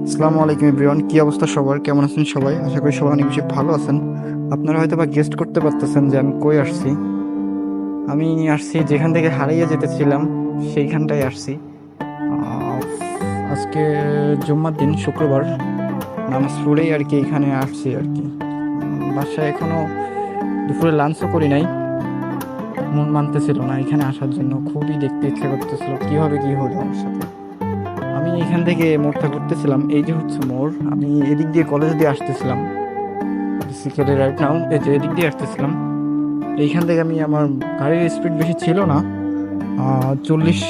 আসসালামু আলাইকুম এভরিওয়ান, কি অবস্থা সবার? কেমন আছেন সবাই? আশা করি সবাই অনেক বেশি ভালো আছেন। আপনারা হয়তো বা গেস্ট করতে পারতেছেন যে আমি কই আসছি। আমি আসছি যেখান থেকে হারিয়ে যেতেছিলাম, সেইখানটাই আসছি। আহ, আজকে জুম্মার দিন, শুক্রবার, নামাজ পড়েই আর কি এখানে আসছি আর কি। বাসায় এখনো দুপুরে লাঞ্চও করি নাই। মন মানতেছিল না এখানে আসার জন্য, খুবই দেখতে ইচ্ছে করতেছিল কিভাবে কি হলো আমার সাথে। আমি এখান থেকে মোড়টা ঘুরতেছিলাম, এই যে হচ্ছে মোড়। আমি এদিক দিয়ে কলেজ দিয়ে আসতেছিলাম, বেসিক্যালি রাইট নাও এই যে এদিক দিয়ে আসতেছিলাম। এইখান থেকে আমি, আমার গাড়ির স্পিড বেশি ছিল না, 40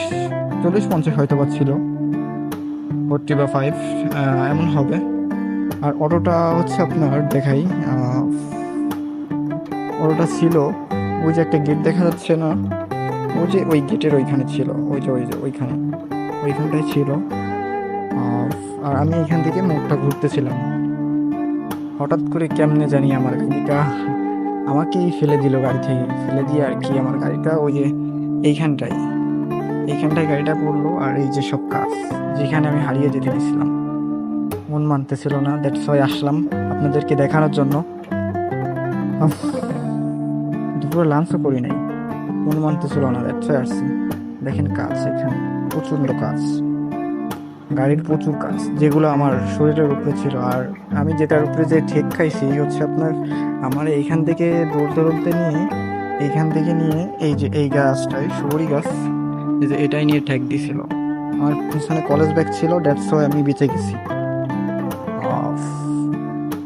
40-50 হয়তো বা ছিল, 40 বা 5 এমন হবে। আর অটোটা হচ্ছে আপনার দেখাই, অটোটা ছিল ওই যে একটা গেট দেখা যাচ্ছে না, ওই যে ওই গেটের ওইখানে ছিল, ওই যে ওইখানে, ওইখানটায় ছিল। আহ, আর আমি এখান থেকে মুখটা ঘুরতেছিলাম, হঠাৎ করে কেমনে জানি আমার গাড়িটা আমাকেই ফেলে দিল, গাড়ি থেকে ফেলে দিয়ে আর কি আমার গাড়িটা ওই যে এইখানটায় এইখানটায় গাড়িটা পড়লো। আর এই যে সব কাজ যেখানে আমি হারিয়ে যেতে গেছিলাম, মন মানতেছিল না, দ্যাটস ওয়াই আসলাম আপনাদেরকে দেখানোর জন্য। উফ, দুপুরে লাঞ্চও করি নাই, মন মানতেছিল না, দ্যাটস ওয়াই আসছি। দেখেন কাজ এখানে, প্রচন্ড কাজ, গাড়ির প্রচুর কাজ যেগুলো আমার শরীরের উপরে ছিল। আর আমি যেটার উপরে যে ঠেক খাইছি হচ্ছে আপনার, আমার এইখান থেকে দৌড়তে দৌড়তে নিয়ে, এইখান থেকে নিয়ে এই যে এই গাছটাই সুপারি গাছ, এই যে এটাই নিয়ে ঠেক দিছিল। আমার পিছনে কলেজ ব্যাগ ছিল, দ্যাটস ওয়াই আমি বেঁচে গেছি। আহ,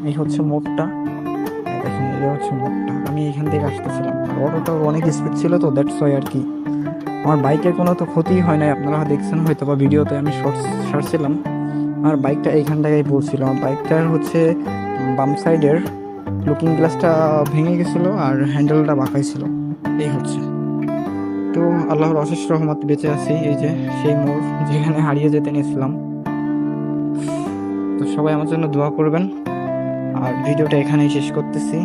এই হচ্ছে মোড়টা, এই দেখেন এই হচ্ছে মোড়টা। আমি এইখান থেকে আসতেছিলাম, আর অটোটা অনেক স্পিড ছিল তো দ্যাটস ওয়াই আর কি। আমার বাইকের কোনো তো ক্ষতি হয় নাই, আপনারা দেখছেন হয়তো বা ভিডিওতে, আমি শর্টস ছাড়ছিলাম। আমার বাইকটা এইখান থেকেই পড়ছিল, আমার বাইকটার হচ্ছে বাম সাইডের লুকিং গ্লাসটা ভেঙে গেছিল আর হ্যান্ডেলটা বাঁকাই ছিল। এই হচ্ছে, তো আল্লাহর অশেষ রহমত বেঁচে আছি। এই যে সেই মোড় যেখানে হারিয়ে যেতে নিয়েছিলাম। তো সবাই আমার জন্য দোয়া করবেন। আর ভিডিওটা এখানেই শেষ করতেছি,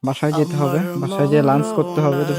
বাসায় যেতে হবে, আমার বাসায় যেয়ে লাঞ্চ করতে হবে। মরণে তো